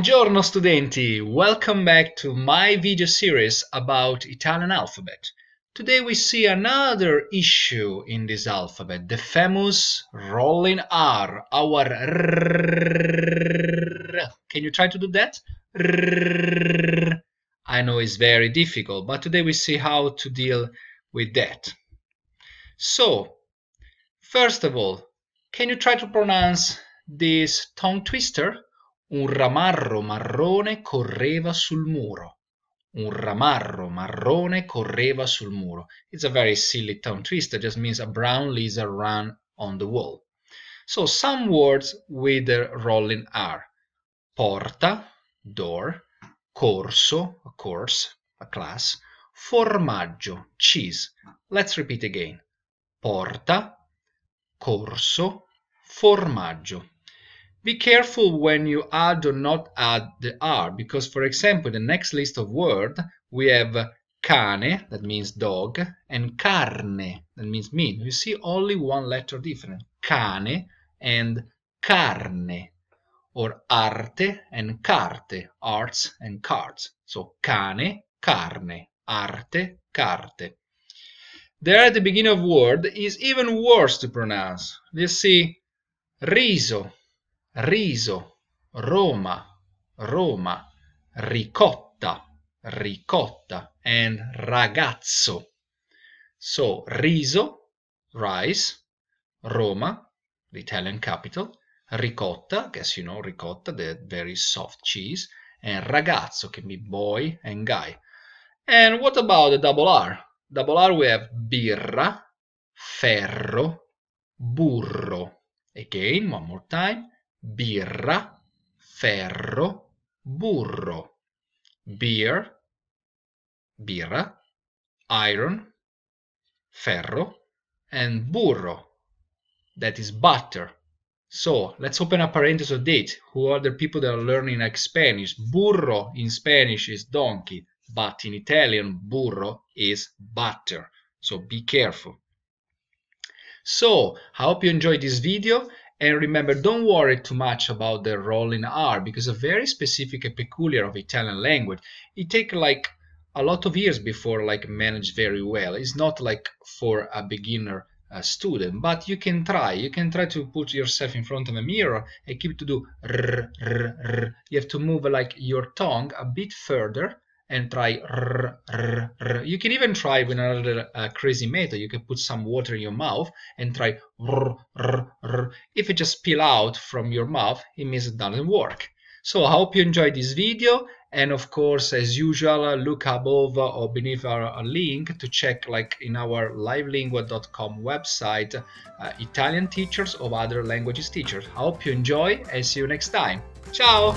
Buongiorno studenti! Welcome back to my video series about Italian alphabet. Today we see another issue in this alphabet, the famous rolling R, our rrrr. Can you try to do that? Rrrr. I know it's very difficult, but today we see how to deal with that. So, first of all, can you try to pronounce this tongue twister? Un ramarro marrone correva sul muro. Un ramarro marrone correva sul muro. It's a very silly tongue twister, just means a brown lizard ran on the wall. So some words with the rolling R. Porta, door. Corso, a course, a class. Formaggio, cheese. Let's repeat again. Porta, corso, formaggio. Be careful when you add or not add the R, because for example, in the next list of words, we have cane, that means dog, and carne, that means meat. You see only one letter different, cane and carne, or arte and carte, arts and cards. So cane, carne, arte, carte. There at the beginning of word is even worse to pronounce. Let's see, riso, riso, Roma, Roma, ricotta, ricotta, and ragazzo. So, riso, rice, Roma, the Italian capital, ricotta, guess you know ricotta, the very soft cheese, and ragazzo can be boy and guy. And what about the double R? Double R we have birra, ferro, burro. Again, one more time. Birra, ferro, burro. Beer, birra, iron, ferro, and burro, that is butter. So let's open a parenthesis of date. Who are the people that are learning like Spanish? Burro in Spanish is donkey, but in Italian, burro is butter. So be careful. So, I hope you enjoyed this video, and remember, don't worry too much about the rolling R, because it's very specific and peculiar of Italian language. It takes like a lot of years before like manage very well. It's not like for a beginner student, but you can try to put yourself in front of a mirror and keep to do rrr, rrr, rrr. You have to move like your tongue a bit further and try rrr, rrr, rrr. You can even try with another crazy method. You can put some water in your mouth and try rrr, rrr, rrr. If it just spill out from your mouth, it means it doesn't work. So I hope you enjoyed this video, and of course, as usual, look above or beneath our link to check like in our livelingua.com website Italian teachers or other languages teachers. I hope you enjoy and see you next time. Ciao!